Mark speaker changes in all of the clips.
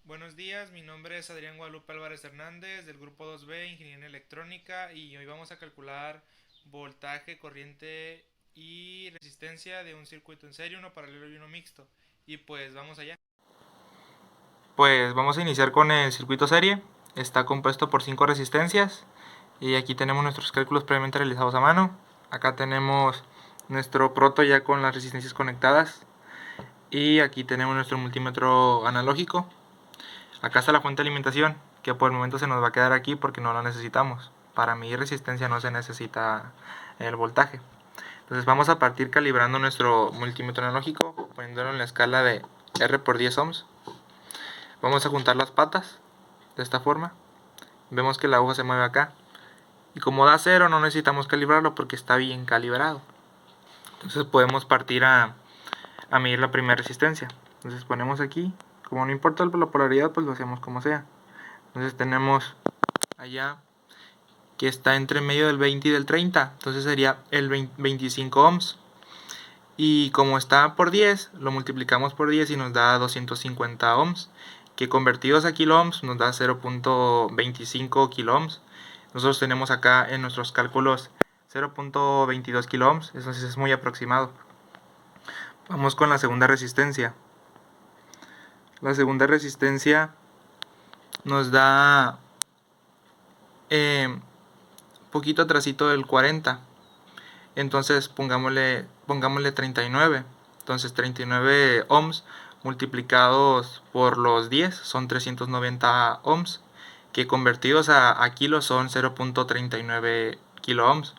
Speaker 1: Buenos días, mi nombre es Adrián Guadalupe Álvarez Hernández del grupo 2B, Ingeniería Electrónica, y hoy vamos a calcular voltaje, corriente y resistencia de un circuito en serie, uno paralelo y uno mixto. Y pues vamos allá. Pues vamos a iniciar con el circuito serie. Está compuesto por 5 resistencias y aquí tenemos nuestros cálculos previamente realizados a mano. Acá tenemos nuestro proto ya con las resistencias conectadas y aquí tenemos nuestro multímetro analógico. Acá está la fuente de alimentación, que por el momento se nos va a quedar aquí porque no la necesitamos. Para medir resistencia no se necesita el voltaje. Entonces vamos a partir calibrando nuestro multímetro analógico, poniéndolo en la escala de R por 10 ohms. Vamos a juntar las patas de esta forma. Vemos que la aguja se mueve acá. Y como da 0 no necesitamos calibrarlo porque está bien calibrado. Entonces podemos partir a medir la primera resistencia. Entonces ponemos aquí, como no importa la polaridad, pues lo hacemos como sea. Entonces tenemos allá que está entre medio del 20 y del 30, entonces sería el 25 ohms. Y como está por 10, lo multiplicamos por 10 y nos da 250 ohms, que convertidos a kilo ohms nos da 0.25 kilo ohms. Nosotros tenemos acá en nuestros cálculos 0.22 kilo ohms, entonces es muy aproximado. Vamos con la segunda resistencia. La segunda resistencia nos da poquito atrasito del 40. Entonces pongámosle 39. Entonces 39 ohms multiplicados por los 10 son 390 ohms, que convertidos a kilos son 0.39 kilo ohms.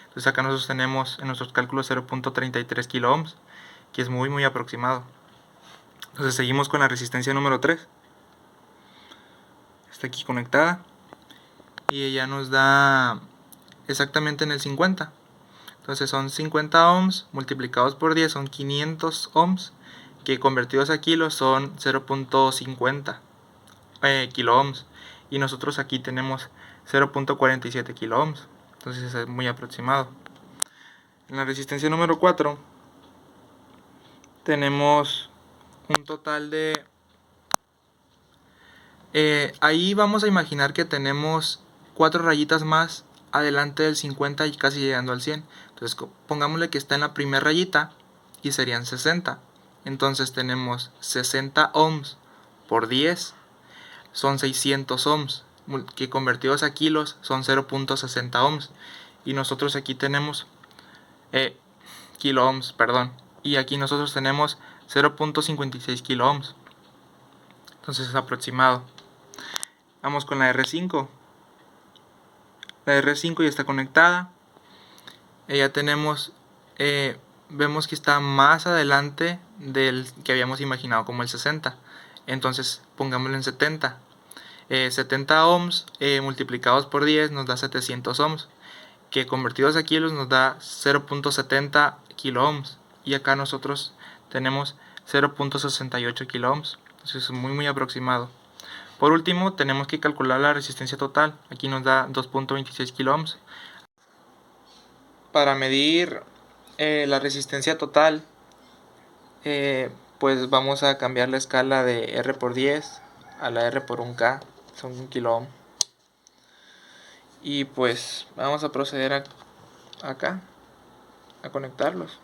Speaker 1: Entonces acá nosotros tenemos en nuestros cálculos 0.33 kilo ohms, que es muy aproximado. Entonces seguimos con la resistencia número 3. Está aquí conectada y ella nos da exactamente en el 50. Entonces son 50 ohms multiplicados por 10 son 500 ohms, que convertidos a kilos son 0.50 kilo ohms. Y nosotros aquí tenemos 0.47 kilo ohms. Entonces es muy aproximado. En la resistencia número 4 tenemos un total de... ahí vamos a imaginar que tenemos 4 rayitas más adelante del 50 y casi llegando al 100. Entonces pongámosle que está en la primera rayita y serían 60. Entonces tenemos 60 ohms por 10 son 600 ohms, que convertidos a kilos son 0.60 ohms. Y nosotros aquí tenemos kilo ohms, perdón. Y aquí nosotros tenemos 0.56 kilo ohms. Entonces es aproximado. Vamos con la R5. La R5 ya está conectada. Ya tenemos, vemos que está más adelante del que habíamos imaginado como el 60. Entonces pongámoslo en 70. 70 ohms multiplicados por 10 nos da 700 ohms, que convertidos a kilos nos da 0.70 kilo ohms. Y acá nosotros tenemos 0.68 kilo ohms. Entonces es muy aproximado. Por último, tenemos que calcular la resistencia total. Aquí nos da 2.26 kilo ohms. Para medir la resistencia total, pues vamos a cambiar la escala de R por 10 a la R por 1K, son 1 kilo ohm. Y pues vamos a proceder acá a conectarlos.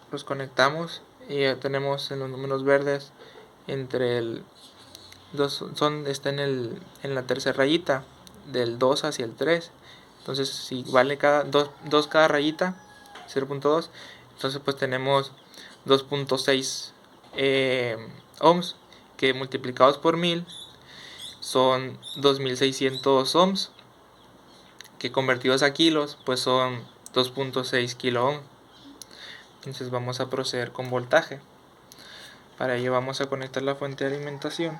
Speaker 1: Los conectamos y ya tenemos en los números verdes entre el está en la tercera rayita del 2 hacia el 3. Entonces si vale cada 2 cada rayita 0.2, entonces pues tenemos 2.6 ohms, que multiplicados por 1000 son 2600 ohms, que convertidos a kilos pues son 2.6 kilo ohm. Entonces vamos a proceder con voltaje. Para ello vamos a conectar la fuente de alimentación.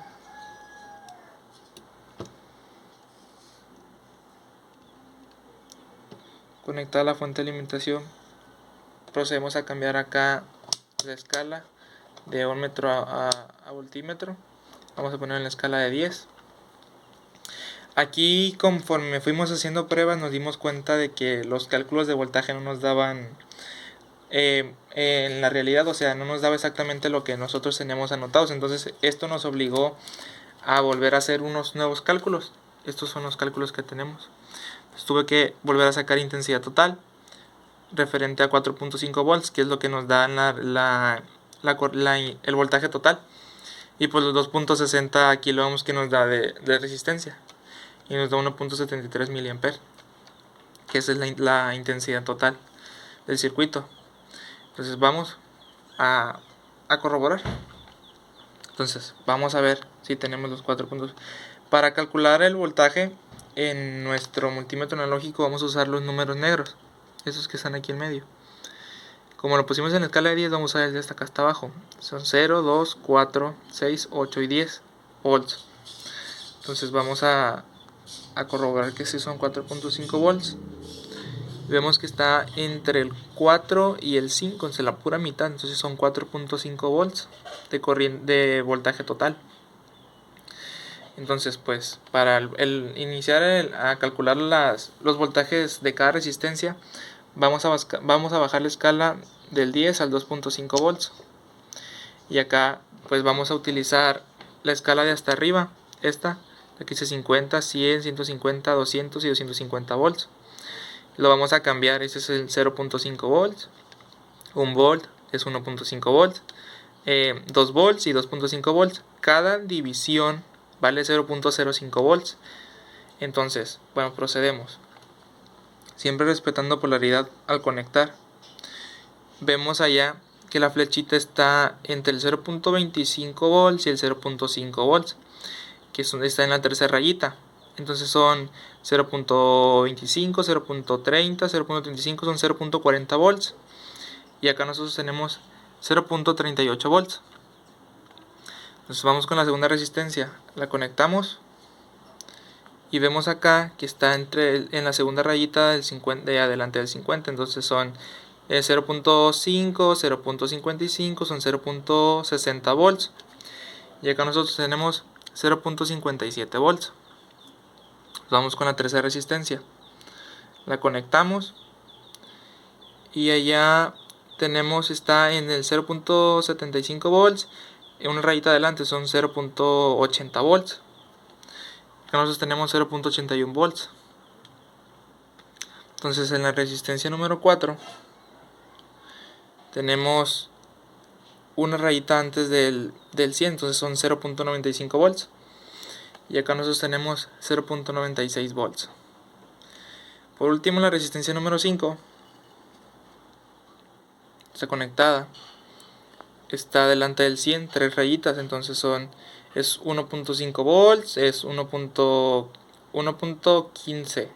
Speaker 1: Conectada la fuente de alimentación, procedemos a cambiar acá la escala de ohmmetro a voltímetro. Vamos a poner en la escala de 10. Aquí, conforme fuimos haciendo pruebas, nos dimos cuenta de que los cálculos de voltaje no nos daban en en la realidad, o sea, no nos daba exactamente lo que nosotros teníamos anotados. Entonces esto nos obligó a volver a hacer unos nuevos cálculos. Estos son los cálculos que tenemos. Pues tuve que volver a sacar intensidad total referente a 4.5 volts, que es lo que nos da el voltaje total, y pues los 2.60 kiloohms que nos da de resistencia, y nos da 1.73 miliamperes, que esa es la intensidad total del circuito. Entonces vamos a corroborar. Entonces vamos a ver si tenemos los 4 puntos. Para calcular el voltaje en nuestro multímetro analógico vamos a usar los números negros, esos que están aquí en medio. Como lo pusimos en la escala de 10, vamos a ver de hasta acá hasta abajo. Son 0, 2, 4, 6, 8 y 10 volts. Entonces vamos a corroborar que sí son 4.5 volts. Vemos que está entre el 4 y el 5, entre la pura mitad. Entonces son 4.5 volts de voltaje total. Entonces, pues, para iniciar a calcular los voltajes de cada resistencia, vamos a bajar la escala del 10 al 2.5 volts. Y acá, pues, vamos a utilizar la escala de hasta arriba. Esta, aquí dice 50, 100, 150, 200 y 250 volts. Lo vamos a cambiar, este es el 0.5 volts. 1 volt es 1.5 volts. 2 volts y 2.5 volts. Cada división vale 0.05 volts. Entonces, bueno, procedemos. Siempre respetando polaridad al conectar. Vemos allá que la flechita está entre el 0.25 volts y el 0.5 volts, que está en la tercera rayita. Entonces son 0.25, 0.30, 0.35, son 0.40 volts. Y acá nosotros tenemos 0.38 volts. Entonces vamos con la segunda resistencia, la conectamos y vemos acá que está en la segunda rayita del 50, de adelante del 50, entonces son 0.5, 0.55, son 0.60 volts. Y acá nosotros tenemos 0.57 volts. Vamos con la tercera resistencia, la conectamos y allá tenemos, está en el 0.75 volts. En una rayita adelante son 0.80 volts. Acá nosotros tenemos 0.81 volts. Entonces en la resistencia número 4 tenemos una rayita antes del 100, entonces son 0.95 volts. Y acá nosotros tenemos 0.96 volts. Por último, la resistencia número 5 está conectada. Está delante del 100, 3 rayitas, entonces es 1.5 volts, es 1.15.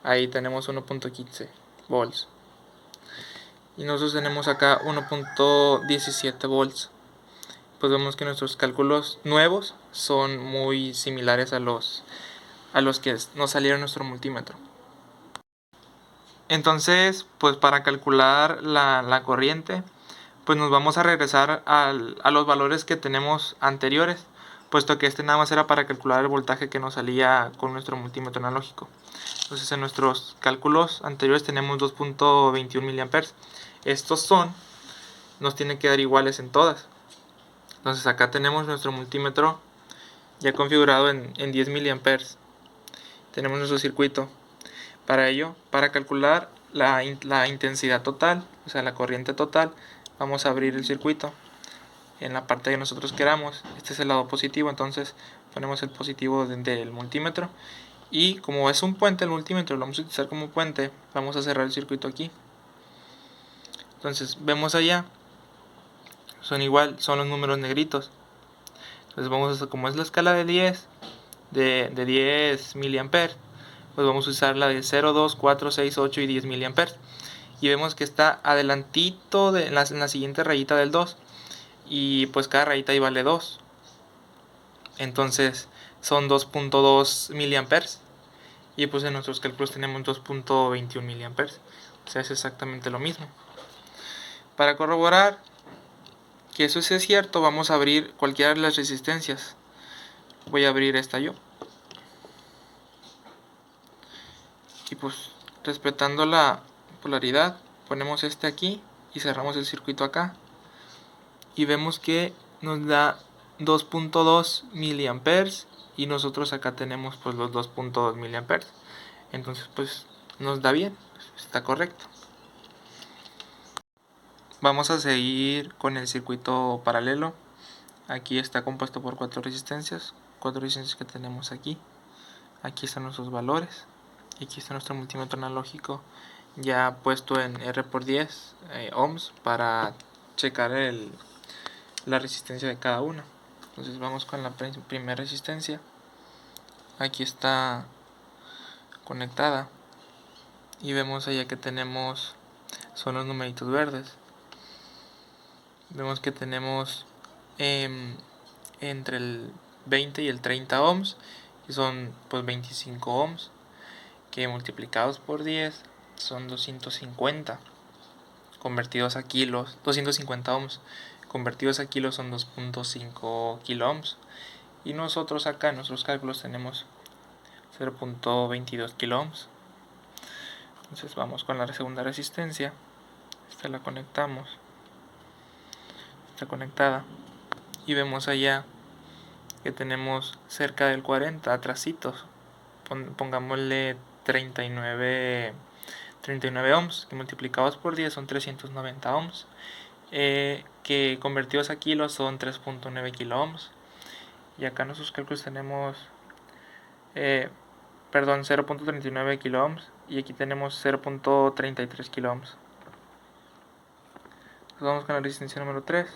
Speaker 1: Ahí tenemos 1.15 volts. Y nosotros tenemos acá 1.17 volts. Pues vemos que nuestros cálculos nuevos son muy similares a los que nos salieron en nuestro multímetro. Entonces, pues para calcular la corriente, pues nos vamos a regresar a los valores que tenemos anteriores, puesto que este nada más era para calcular el voltaje que nos salía con nuestro multímetro analógico. Entonces en nuestros cálculos anteriores tenemos 2.21 miliamperes. Estos nos tienen que dar iguales en todas. Entonces acá tenemos nuestro multímetro ya configurado en 10 miliamperes. Tenemos nuestro circuito. Para ello, para calcular la intensidad total, o sea la corriente total, vamos a abrir el circuito en la parte que nosotros queramos. Este es el lado positivo, entonces ponemos el positivo del multímetro. Y como es un puente el multímetro, lo vamos a utilizar como puente, vamos a cerrar el circuito aquí. Entonces vemos allá, son los números negritos. Entonces vamos a, como es la escala de 10, de 10 miliamperes, pues vamos a usar la de 0, 2, 4, 6, 8 y 10 miliamperes. Y vemos que está adelantito en la siguiente rayita del 2. Y pues cada rayita ahí vale 2. Entonces son 2.2 miliamperes. Y pues en nuestros cálculos tenemos 2.21 miliamperes. O sea, es exactamente lo mismo. Para corroborar que eso sea cierto, vamos a abrir cualquiera de las resistencias. Voy a abrir esta yo. Y pues respetando la polaridad, ponemos este aquí y cerramos el circuito acá y vemos que nos da 2.2 miliamperes y nosotros acá tenemos pues los 2.2 miliamperes. Entonces pues nos da bien, está correcto. Vamos a seguir con el circuito paralelo. Aquí está compuesto por cuatro resistencias que tenemos aquí. Aquí están nuestros valores. Y aquí está nuestro multímetro analógico ya puesto en R por 10 ohms para checar la resistencia de cada una. Entonces vamos con la primera resistencia. Aquí está conectada y vemos allá que tenemos, son los numeritos verdes. Vemos que tenemos entre el 20 y el 30 ohms, y son pues 25 ohms, que multiplicados por 10 son 250 convertidos a kilos. 250 ohms convertidos a kilos son 2.5 kilo ohms, y nosotros acá en nuestros cálculos tenemos 0.22 kilo ohms. Entonces vamos con la segunda resistencia. Esta la conectamos, está conectada, y vemos allá que tenemos cerca del 40 atrasitos. Pongámosle 39 ohms, que multiplicados por 10 son 390 ohms, que convertidos a kilos son 3.9 kilo ohms. Y acá en nuestros cálculos tenemos 0.39 kilo ohms, y aquí tenemos 0.33 kilo ohms. Entonces vamos con la resistencia número 3.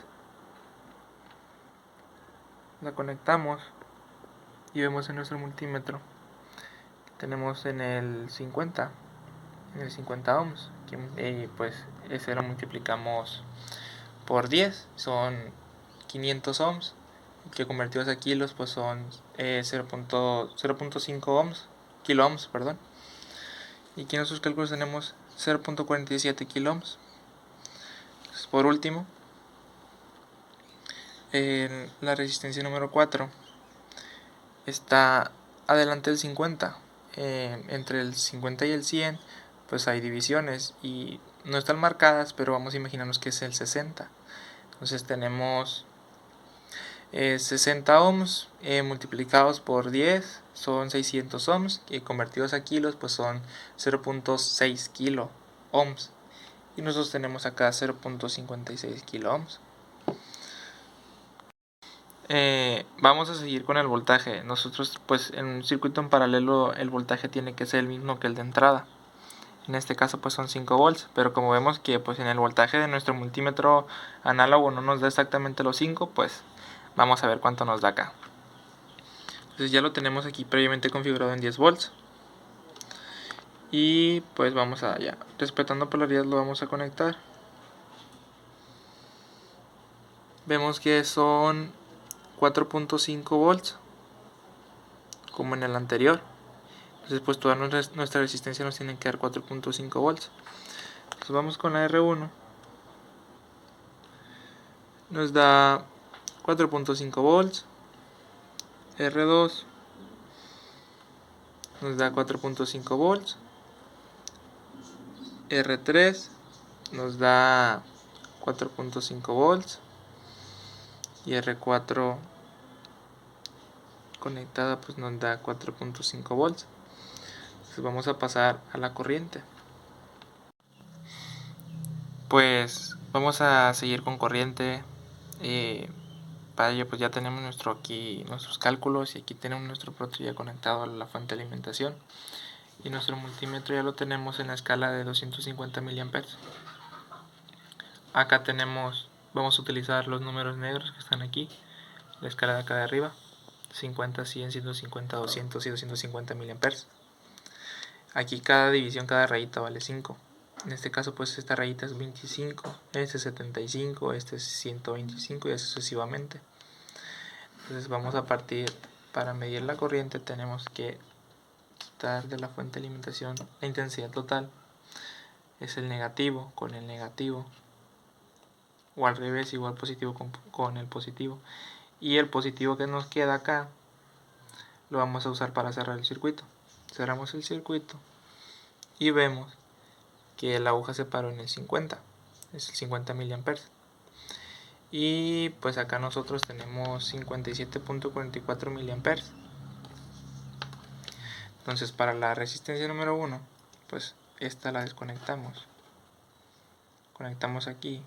Speaker 1: La conectamos y vemos en nuestro multímetro que tenemos en el 50 ohms, que pues ese lo multiplicamos por 10, son 500 ohms, que convertidos a kilos pues son 0.5 ohms, kilo ohms, perdón. Y aquí en nuestros cálculos tenemos 0.47 kilo ohms. Entonces, por último, la resistencia número 4 está adelante del 50. Entre el 50 y el 100 pues hay divisiones y no están marcadas, pero vamos a imaginarnos que es el 60. Entonces tenemos 60 ohms multiplicados por 10 son 600 ohms, y convertidos a kilos pues son 0.6 kilo ohms, y nosotros tenemos acá 0.56 kilo ohms. Vamos a seguir con el voltaje. Nosotros pues en un circuito en paralelo el voltaje tiene que ser el mismo que el de entrada. En este caso pues son 5 volts, pero como vemos que pues en el voltaje de nuestro multímetro análogo no nos da exactamente los 5, pues vamos a ver cuánto nos da acá. Entonces ya lo tenemos aquí previamente configurado en 10 volts. Y pues vamos allá, respetando polaridad lo vamos a conectar. Vemos que son 4.5 volts como en el anterior. Entonces pues toda nuestra resistencia nos tiene que dar 4.5 volts. Entonces vamos con la R1. Nos da 4.5 volts. R2 nos da 4.5 volts. R3 nos da 4.5 volts. Y R4 conectada pues nos da 4.5 volts. Entonces vamos a pasar a la corriente. Pues vamos a seguir con corriente. Para ello pues ya tenemos nuestros cálculos, y aquí tenemos nuestro proto ya conectado a la fuente de alimentación, y nuestro multímetro ya lo tenemos en la escala de 250 miliamperes. Acá vamos a utilizar los números negros que están aquí, la escala de acá de arriba, 50, 100, 150, 200 y 250 miliamperes. Aquí cada división, cada rayita vale 5. En este caso pues esta rayita es 25, este es 75, este es 125 y así sucesivamente. Entonces vamos a partir, para medir la corriente tenemos que quitar de la fuente de alimentación la intensidad total, es el negativo con el negativo, o al revés, igual positivo con el positivo, y el positivo que nos queda acá lo vamos a usar para cerrar el circuito. Cerramos el circuito y vemos que la aguja se paró en el 50. es el 50 miliamperes. Y pues acá nosotros tenemos 57.44 miliamperes. Entonces para la resistencia número 1, pues esta la desconectamos. Conectamos aquí.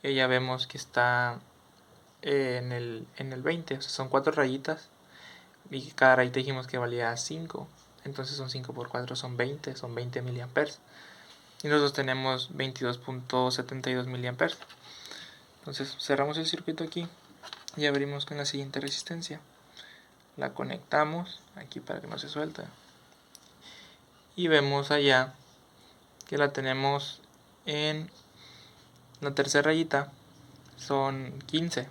Speaker 1: Y ya vemos que está en el 20, o sea, son 4 rayitas. Y cada rayita dijimos que valía 5. Entonces son 5 por 4, son 20 miliamperes. Y nosotros tenemos 22.72 miliamperes. Entonces cerramos el circuito aquí y abrimos con la siguiente resistencia. La conectamos aquí para que no se suelte. Y vemos allá que la tenemos en la tercera rayita. Son 15.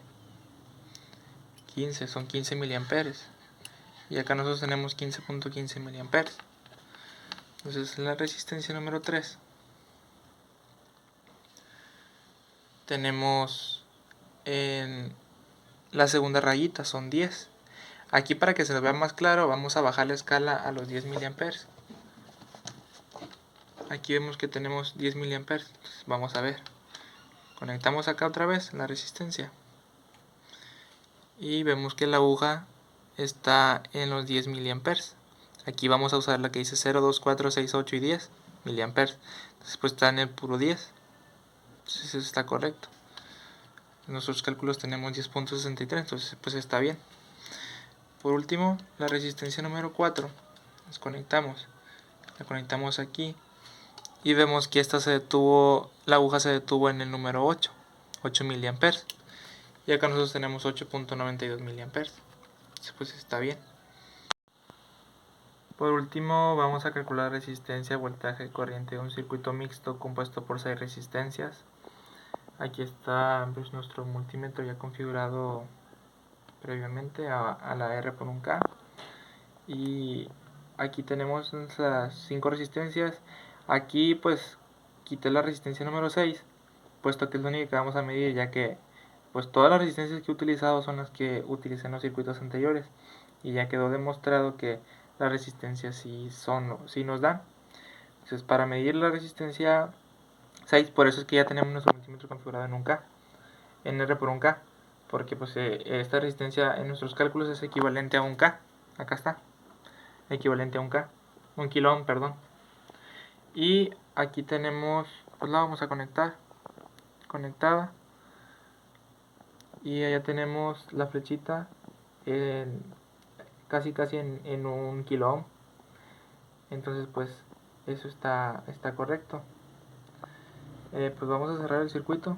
Speaker 1: Son 15 miliamperes. Y acá nosotros tenemos 15.15 miliamperes. Entonces en la resistencia número 3 tenemos en la segunda rayita, son 10. Aquí para que se nos vea más claro vamos a bajar la escala a los 10 miliamperes. Aquí vemos que tenemos 10 miliamperes. Entonces vamos a ver. Conectamos acá otra vez la resistencia. Y vemos que la aguja está en los 10 miliamperes. Aquí vamos a usar la que dice 0, 2, 4, 6, 8 y 10 miliamperes. Entonces pues está en el puro 10. Entonces eso está correcto. En nuestros cálculos tenemos 10.63, entonces pues está bien. Por último, la resistencia número 4. Desconectamos. La conectamos aquí. Y vemos que esta la aguja se detuvo en el número 8 miliamperes. Y acá nosotros tenemos 8.92 miliamperes. Entonces pues está bien. Por último vamos a calcular resistencia, voltaje, corriente de un circuito mixto compuesto por 6 resistencias. Aquí está pues, nuestro multímetro ya configurado previamente a la R por un K. Y aquí tenemos las 5 resistencias. Aquí pues quité la resistencia número 6, puesto que es la única que vamos a medir, ya que pues todas las resistencias que he utilizado son las que utilicé en los circuitos anteriores. Y ya quedó demostrado que las resistencias sí nos dan. Entonces para medir la resistencia 6, por eso es que ya tenemos nuestro multímetro configurado en un K, en R por un K, porque pues esta resistencia en nuestros cálculos es equivalente a un K. Acá está, equivalente a un K, un kilo ohm, perdón. Y aquí tenemos, pues la vamos a conectar, conectada. Y allá tenemos la flechita casi en un kilo ohm. Entonces pues eso está correcto. Pues vamos a cerrar el circuito.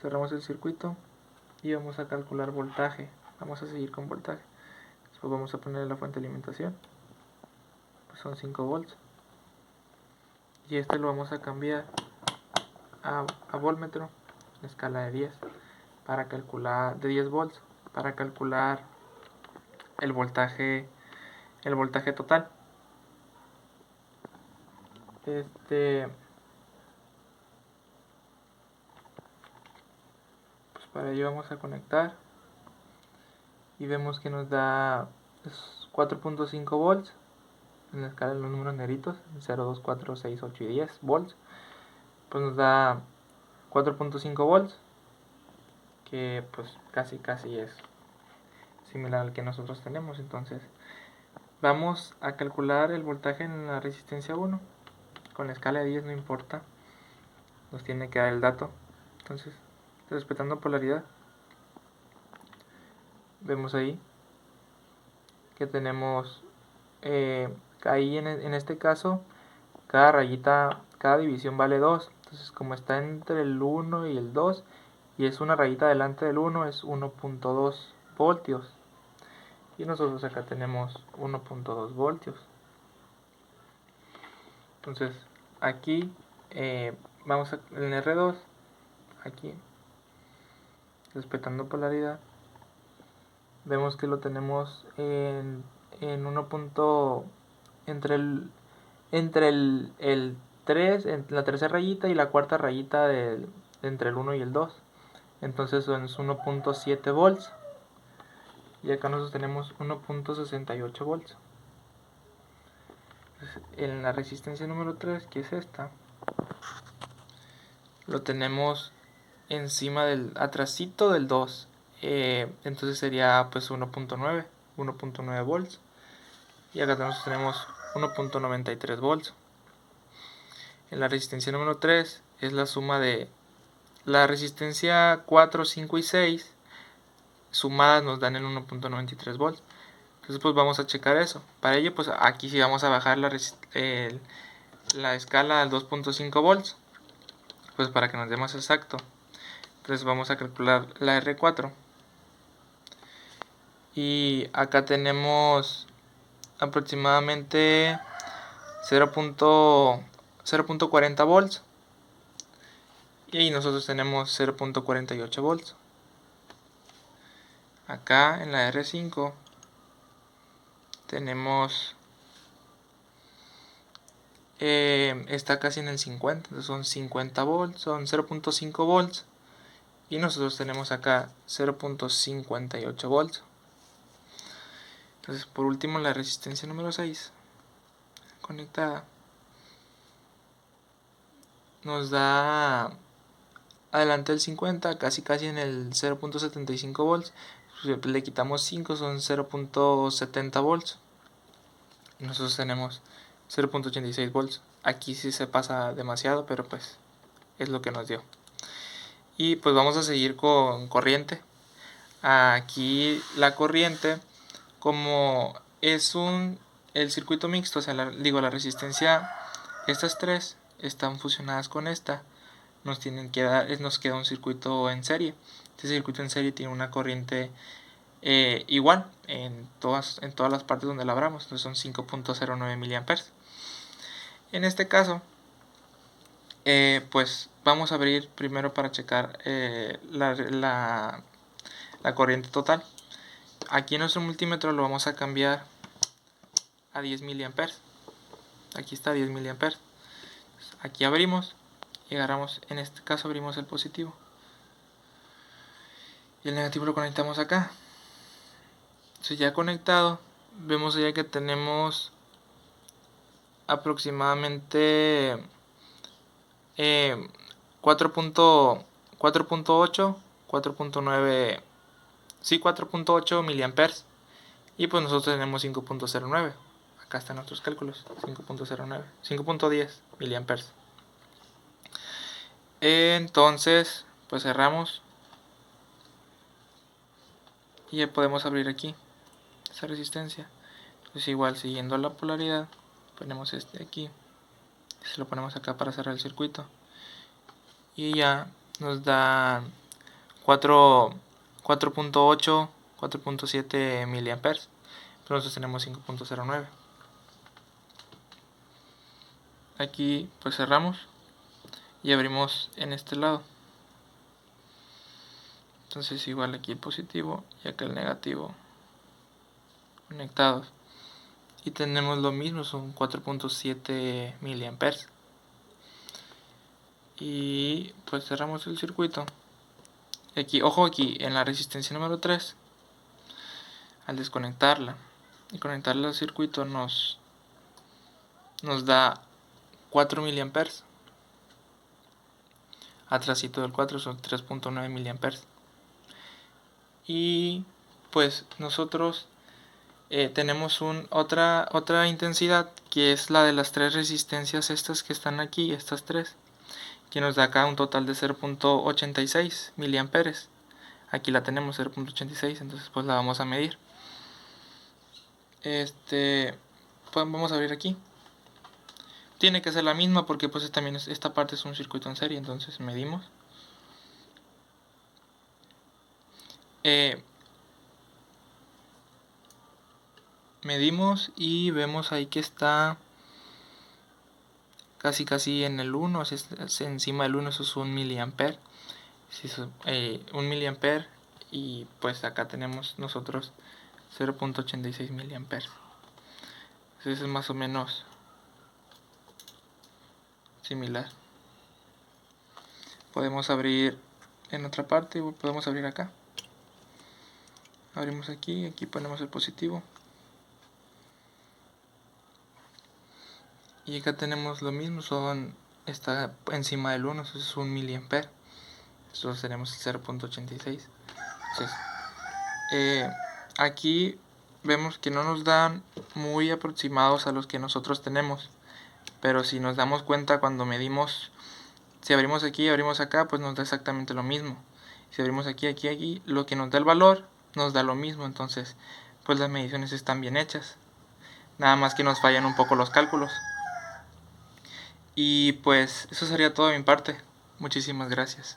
Speaker 1: Cerramos el circuito y vamos a calcular voltaje. Vamos a seguir con voltaje. Después vamos a poner la fuente de alimentación, pues son 5 volts. Y este lo vamos a cambiar a voltmetro, en escala de 10, para calcular, de 10 volts, para calcular el voltaje total. Pues para ello vamos a conectar y vemos que nos da 4.5 volts en la escala de los números negritos, 0, 2, 4, 6, 8 y 10 volts. Pues nos da 4.5 volts, que pues casi es similar al que nosotros tenemos. Entonces vamos a calcular el voltaje en la resistencia 1 con la escala de 10, no importa, nos tiene que dar el dato. Entonces, respetando polaridad, vemos ahí que tenemos ahí en este caso cada rayita, cada división vale 2. Entonces como está entre el 1 y el 2 y es una rayita delante del 1, es 1.2 voltios. Y nosotros acá tenemos 1.2 voltios. Entonces aquí vamos en R2, aquí respetando polaridad, vemos que lo tenemos en 1. Entre el 3, entre la tercera rayita y la cuarta rayita entre el 1 y el 2. Entonces son 1.7 volts. Y acá nosotros tenemos 1.68 volts. En la resistencia número 3, que es esta, lo tenemos encima del atrasito del 2. Entonces sería pues 1.9 volts. Y acá tenemos 1.93 volts. En la resistencia número 3 es la suma de la resistencia 4, 5 y 6 sumadas nos dan el 1.93 volts. Entonces pues vamos a checar eso. Para ello pues aquí sí vamos a bajar la escala al 2.5 volts. Pues para que nos dé más exacto. Entonces vamos a calcular la R4. Y acá tenemos aproximadamente 0.40 volts. Y nosotros tenemos 0.48 volts. Acá en la R5 tenemos está casi en el 50, entonces son 50 volts, son 0.5 volts. Y nosotros tenemos acá 0.58 volts. Entonces por último la resistencia número 6 conectada nos da adelante el 50, casi en el 0.75 volts. Le quitamos 5, son 0.70 volts. Nosotros tenemos 0.86 volts. Aquí sí se pasa demasiado, pero pues es lo que nos dio. Y pues vamos a seguir con corriente. Aquí la corriente, como es el circuito mixto, o sea, la resistencia, estas tres están fusionadas con esta, nos queda un circuito en serie. Este circuito en serie tiene una corriente igual en todas las partes donde la abramos, entonces son 5.09 miliamperes. En este caso, pues vamos a abrir primero para checar la corriente total. Aquí en nuestro multímetro lo vamos a cambiar a 10 miliamperes. Aquí está 10 miliamperes. Aquí abrimos y agarramos, en este caso abrimos el positivo. Y el negativo lo conectamos acá. Entonces ya conectado, vemos ya que tenemos aproximadamente 4.8, 4.9, sí, 4.8 miliamperes. Y pues nosotros tenemos 5.09. Acá están nuestros cálculos. 5.09, 5.10 miliamperes. Entonces, pues cerramos. Y ya podemos abrir aquí esa resistencia. Entonces igual siguiendo la polaridad, ponemos este aquí. Se lo ponemos acá para cerrar el circuito. Y ya nos da 4.8, 4.7 miliamperes. Pero nosotros tenemos 5.09. Aquí pues cerramos y abrimos en este lado. Entonces igual aquí el positivo y acá el negativo conectados. Y tenemos lo mismo, son 4.7 miliamperes. Y pues cerramos el circuito. Y aquí, ojo aquí, en la resistencia número 3, al desconectarla y conectarla al circuito nos da 4 miliamperes. Atrásito del 4 son 3.9 miliamperes. Y pues nosotros tenemos otra intensidad, que es la de las tres resistencias estas que están aquí, estas tres, que nos da acá un total de 0.86 miliamperes. Aquí la tenemos 0.86, entonces pues la vamos a medir. Pues vamos a abrir aquí. Tiene que ser la misma porque pues también esta parte es un circuito en serie, entonces medimos. Medimos y vemos ahí que está casi en el 1, encima del 1, eso es 1 miliamper. 1 miliamper, y pues acá tenemos nosotros 0.86 miliamper. Entonces es más o menos similar. Podemos abrir en otra parte, podemos abrir acá. Abrimos aquí ponemos el positivo.
Speaker 2: Y acá tenemos lo mismo, está encima del 1, eso es 1 miliampere. Entonces tenemos el 0.86. Entonces, aquí vemos que no nos dan muy aproximados a los que nosotros tenemos. Pero si nos damos cuenta cuando medimos, si abrimos aquí y abrimos acá, pues nos da exactamente lo mismo. Si abrimos aquí, aquí, aquí, lo que nos da el valor nos da lo mismo. Entonces, pues las mediciones están bien hechas. Nada más que nos fallan un poco los cálculos. Y pues eso sería todo de mi parte. Muchísimas gracias.